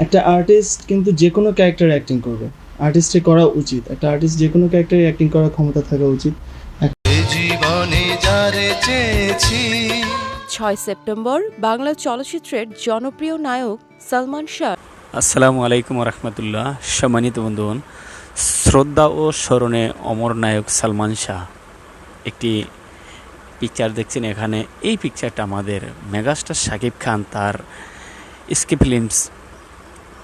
একটা আর্টিস্ট কিন্তু যে কোনো ক্যারেক্টার অ্যাক্টিং করবে, আর্টিস্টে করা উচিত, একটা আর্টিস্ট যে কোনো ক্যারেক্টারে অ্যাক্টিং করার ক্ষমতা থাকা উচিত। জীবনে যারে চেয়েছি। 6 সেপ্টেম্বর বাংলা চলচ্চিত্রের জনপ্রিয় নায়ক সালমান শাহ। আসসালামু আলাইকুম রহমতুল্লাহ। সম্মানিত বন্ধুগণ, শ্রদ্ধা ও স্মরণে অমর নায়ক সালমান শাহ একটি পিকচার দেখছেন এখানে। এই পিকচারটা আমাদের মেগাস্টার শাকিব খান তার এসকে ফিল্মস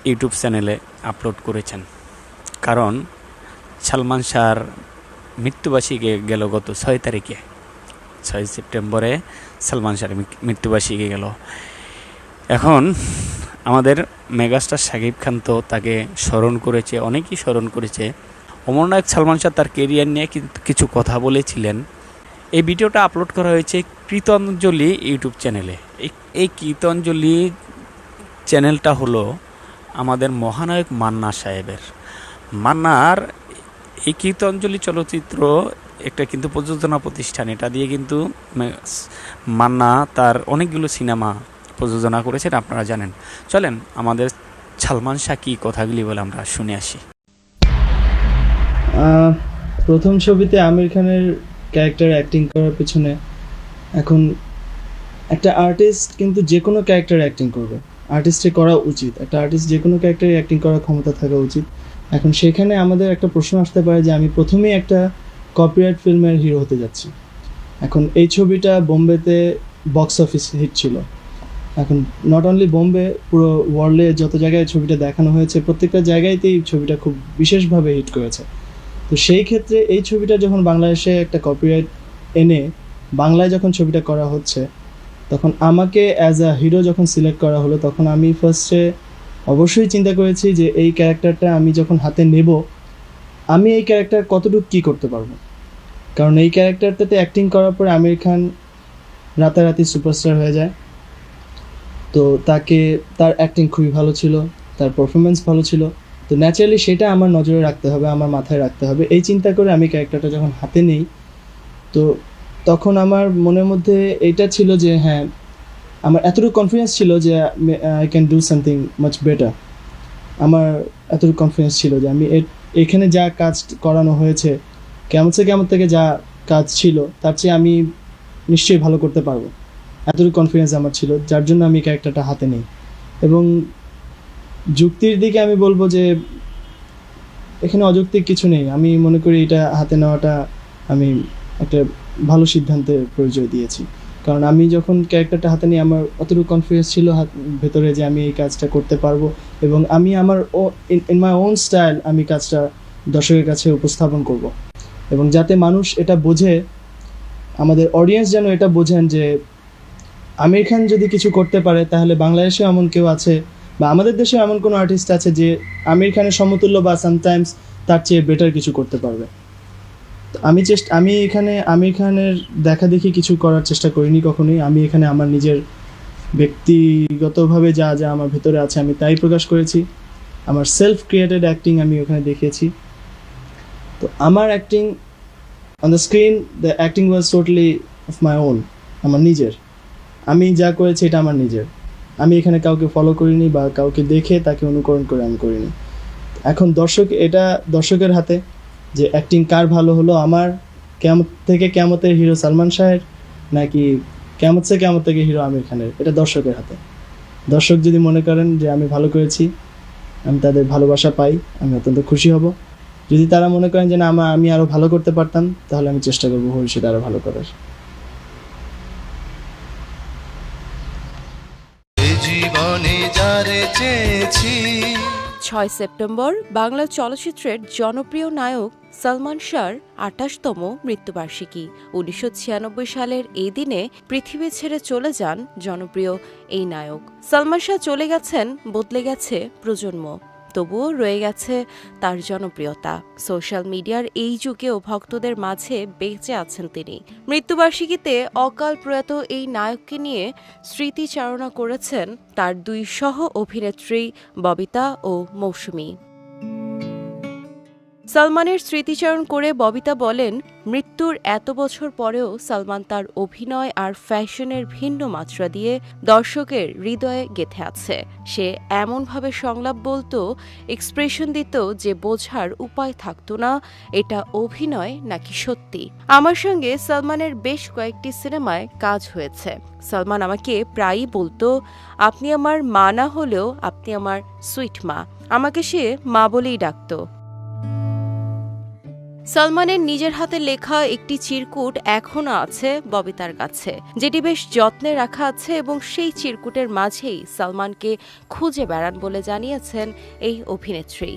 ইউটিউব চ্যানেলে আপলোড করেছেন। কারণ সালমান শাহর মৃত্যুবার্ষিকী গেল গত 6 তারিখে, 6 সেপ্টেম্বরে সালমান শাহর মৃত্যুবার্ষিকী গেল। এখন আমাদের মেগাস্টার শাকিব খান তো তাকে স্মরণ করেছে, অনেকেই স্মরণ করেছে। অমরনায়ক সালমান শাহ তার কেরিয়ার নিয়ে কিন্তু কিছু কথা বলেছিলেন। এই ভিডিওটা আপলোড করা হয়েছে কৃতাঞ্জলি ইউটিউব চ্যানেলে। এই কৃতাঞ্জলি চ্যানেলটা হলো আমাদের মহানায়ক মান্না সাহেবের। মান্নার এই কৃতাঞ্জলি চলচ্চিত্র একটা কিন্তু প্রযোজনা প্রতিষ্ঠান, এটা দিয়ে কিন্তু মান্না তার অনেকগুলো সিনেমা প্রযোজনা করেছেন, আপনারা জানেন। চলেন আমাদের সালমান শাহ কি কথাগুলি বলে আমরা শুনে আসি। প্রথম ছবিতে আমির খানের ক্যারেক্টার অ্যাক্টিং করার পিছনে এখন একটা আর্টিস্ট কিন্তু যে কোনো ক্যারেক্টার অ্যাক্টিং করবে, আর্টিস্টে করা উচিত, একটা আর্টিস্ট যে কোনো ক্যারেক্টারে অ্যাক্টিং করার ক্ষমতা থাকা উচিত। এখন সেখানে আমাদের একটা প্রশ্ন আসতে পারে যে আমি প্রথমেই একটা কপিরাইট ফিল্মের হিরো হতে যাচ্ছি। এখন এই ছবিটা বোম্বেতে বক্স অফিস হিট ছিল। এখন নট অনলি বোম্বে, পুরো ওয়ার্ল্ডে যত জায়গায় ছবিটা দেখানো হয়েছে প্রত্যেকটা জায়গাতেই ছবিটা খুব বিশেষভাবে হিট করেছে। তো সেই ক্ষেত্রে এই ছবিটা যখন বাংলাদেশে একটা কপিরাইট এনে বাংলায় যখন ছবিটা করা হচ্ছে, তখন আমাকে অ্যাজ আ হিরো যখন সিলেক্ট করা হলো, তখন আমি ফার্স্টে অবশ্যই চিন্তা করেছি যে এই ক্যারেক্টারটা আমি যখন হাতে নেব, আমি এই ক্যারেক্টার কতটুকু কী করতে পারবো। কারণ এই ক্যারেক্টারটাতে অ্যাক্টিং করার পরে আমির খান রাতারাতি সুপারস্টার হয়ে যায়। তো তার অ্যাক্টিং খুবই ভালো ছিল, তার পারফরমেন্স ভালো ছিল। তো ন্যাচারালি সেটা আমার নজরে রাখতে হবে, আমার মাথায় রাখতে হবে। এই চিন্তা করে আমি ক্যারেক্টারটা যখন হাতে নেই, তো তখন আমার মনের মধ্যে এইটা ছিল যে হ্যাঁ, আমার এতটুকু কনফিডেন্স ছিল যে I can do something much better. আমার এতটুকু কনফিডেন্স ছিল যে আমি এখানে যা কাজ করানো হয়েছে, কেমন থেকে যা কাজ ছিল তার চেয়ে আমি নিশ্চয়ই ভালো করতে পারবো, এতটুকু কনফিডেন্স আমার ছিল, যার জন্য আমি ক্যারেক্টারটা হাতে নিই। এবং যুক্তির দিকে আমি বলবো যে এখানে অযৌক্তিক কিছু নেই। আমি মনে করি এটা হাতে নেওয়াটা আমি একটা ভালো সিদ্ধান্তের পরিচয় দিয়েছি। কারণ আমি যখন ক্যারেক্টারটা হাতে নিই, আমার অতটুকু কনফিডেন্স ছিল ভেতরে যে আমি এই কাজটা করতে পারবো, এবং আমি আমার ইন মাই ওন স্টাইল আমি কাজটা দর্শকের কাছে উপস্থাপন করব। এবং যাতে মানুষ এটা বোঝে, আমাদের অডিয়েন্স যেন এটা বোঝেন যে আমির খান যদি কিছু করতে পারে, তাহলে বাংলাদেশেও এমন কেউ আছে বা আমাদের দেশেও এমন কোনো আর্টিস্ট আছে যে আমির খানের সমতুল্য বা সামটাইমস তার চেয়ে বেটার কিছু করতে পারবে। আমি এখানে আমির খানের দেখা দেখি কিছু করার চেষ্টা করিনি কখনোই। আমি এখানে আমার নিজের ব্যক্তিগতভাবে যা যা আমার ভেতরে আছে আমি তাই প্রকাশ করেছি। আমার সেলফ ক্রিয়েটেড অ্যাক্টিং আমি ওখানে দেখিয়েছি। তো আমার acting on the screen, the acting was totally of my own, আমার নিজের। আমি যা করেছি এটা আমার নিজের। আমি এখানে কাউকে ফলো করিনি বা কাউকে দেখে তাকে অনুকরণ করে আমি করিনি। এখন এটা দর্শকের হাতে যে অ্যাক্টিং কার ভালো হলো, আমার কেয়ামত থেকে কেয়ামতের হিরো সালমান শাহের, নাকি কেয়ামত থেকে হিরো আমির খানের, এটা দর্শকের হাতে। দর্শক যদি মনে করেন যে আমি ভালো করেছি, আমি তাদের ভালোবাসা পাই, আমি অত্যন্ত খুশি হব। যদি তারা মনে করেন যে না আমি আরও ভালো করতে পারতাম, তাহলে আমি চেষ্টা করবো ভবিষ্যতে আরও ভালো করার। জীবনে যারে চেয়েছি। 6 সেপ্টেম্বর বাংলা চলচ্চিত্রের জনপ্রিয় নায়ক সালমান শাহর 28তম মৃত্যুবার্ষিকী। 1996 সালের এই দিনে পৃথিবী ছেড়ে চলে যান জনপ্রিয় এই নায়ক। সালমান শাহ চলে গেছেন, বদলে গেছে প্রজন্ম, তবুও রয়ে গেছে তার জনপ্রিয়তা। সোশ্যাল মিডিয়ার এই যুগেও ভক্তদের মাঝে বেঁচে আছেন তিনি। মৃত্যুবার্ষিকীতে অকাল প্রয়াত এই নায়ককে নিয়ে স্মৃতিচারণা করেছেন তার দুই সহ অভিনেত্রী ববিতা ও মৌসুমী। সালমানের স্মৃতিচারণ করে ববিতা বলেন, মৃত্যুর এত বছর পরেও সালমান তার অভিনয় আর ফ্যাশনের ভিন্ন মাত্রা দিয়ে দর্শকের হৃদয়ে গেঁথে আছে। সে এমনভাবে সংলাপ বলতো, এক্সপ্রেশন দিত যে বোঝার উপায় থাকতো না এটা অভিনয় নাকি সত্যি। আমার সঙ্গে সালমানের বেশ কয়েকটি সিনেমায় কাজ হয়েছে। সালমান আমাকে প্রায়ই বলতো, আপনি আমার মা না হলেও আপনি আমার সুইট মা। আমাকে সে মা বলেই ডাকতো। সালমানের নিজের হাতে লেখা একটি চিরকুট এখনও আছে ববিতার কাছে, যেটি বেশ যত্নে রাখা আছে এবং সেই চিরকুটের মাঝেই সালমানকে খুঁজে বেড়ান বলে জানিয়েছেন এই অভিনেত্রী।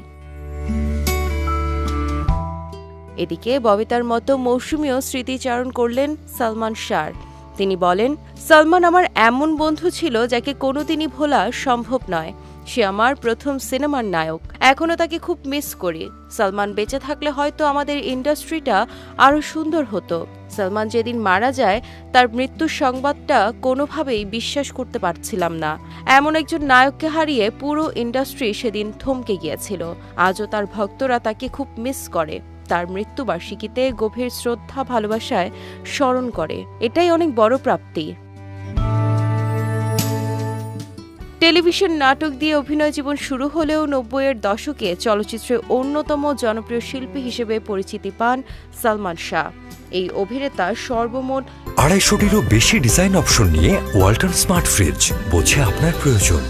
এদিকে ববিতার মতো মৌসুমীও স্মৃতিচারণ করলেন সালমান শাহর। তিনি বলেন, সালমান আমার এমন বন্ধু ছিল যাকে কোনোদিনই ভোলা সম্ভব নয়। সে আমার প্রথম সিনেমার নায়ক। এখনও তাকে খুব মিস করি। সালমান বেঁচে থাকলে হয়তো আমাদের ইন্ডাস্ট্রিটা আরও সুন্দর হতো। সালমান যেদিন মারা যায় তার মৃত্যুর সংবাদটা কোনোভাবেই বিশ্বাস করতে পারছিলাম না। এমন একজন নায়ককে হারিয়ে পুরো ইন্ডাস্ট্রি সেদিন থমকে গিয়েছিল। আজও তার ভক্তরা তাকে খুব মিস করে। তার মৃত্যুবার্ষিকীতে গভীর শ্রদ্ধা ভালোবাসায় স্মরণ করে। এটাই অনেক বড় প্রাপ্তি। টেলিভিশন নাটক দিয়ে অভিনয় জীবন শুরু হলেও ৯০-এর দশকে চলচ্চিত্রে অন্যতম জনপ্রিয় শিল্পী হিসেবে পরিচিতি পান সালমান শাহ। এই অভিনেতা সর্বমোট ২৫০টিরও বেশি ডিজাইন অপশন নিয়ে ওয়ালটন স্মার্ট ফ্রিজ, বোঝে আপনার প্রয়োজন।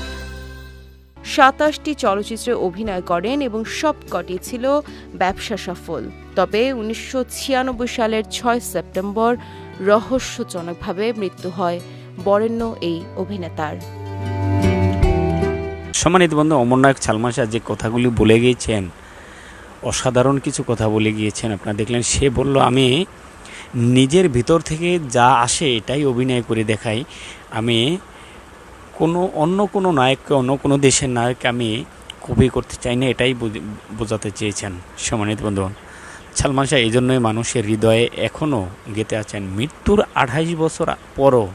২৭টি চলচ্চিত্রে অভিনয় করেন এবং সবকটি ছিল ব্যবসা সফল। তবে ১৯৯৬ সালের ৬ সেপ্টেম্বর রহস্যজনকভাবে মৃত্যু হয় বরেণ্য এই অভিনেতার। সম্মানিত বন্ধু, অমরনায়ক সালমান শাহ যে কথাগুলি বলে গিয়েছেন, অসাধারণ কিছু কথা বলে গিয়েছেন। আপনারা দেখলেন, সে বলল, আমি নিজের ভিতর থেকে যা আসে এটাই অভিনয় করে দেখাই। আমি অন্য কোনো নায়ককে, অন্য কোনো দেশের নায়ককে আমি কপি করতে চাই না, এটাই বোঝাতে চেয়েছেন। সম্মানিত বন্ধু, সালমান শাহ এই জন্যই মানুষের হৃদয়ে এখনও গেঁথে আছেন। মৃত্যুর ২৮ বছর পরও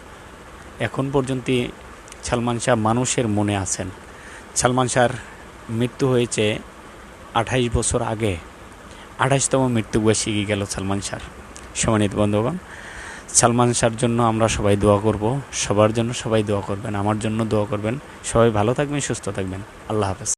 এখন পর্যন্ত সালমান শাহ মানুষের মনে আছেন। সালমান শাহর মৃত্যু হয়েছে ২৮ বছর আগে। ২৮তম মৃত্যুবার্ষিকী গেল সালমান শাহর। সম্মানিত বন্ধুগণ, সালমান শাহর জন্য আমরা সবাই দোয়া করব, সবার জন্য সবাই দোয়া করবেন, আমার জন্য দোয়া করবেন। সবাই ভালো থাকবেন, সুস্থ থাকবেন। আল্লাহ হাফেজ।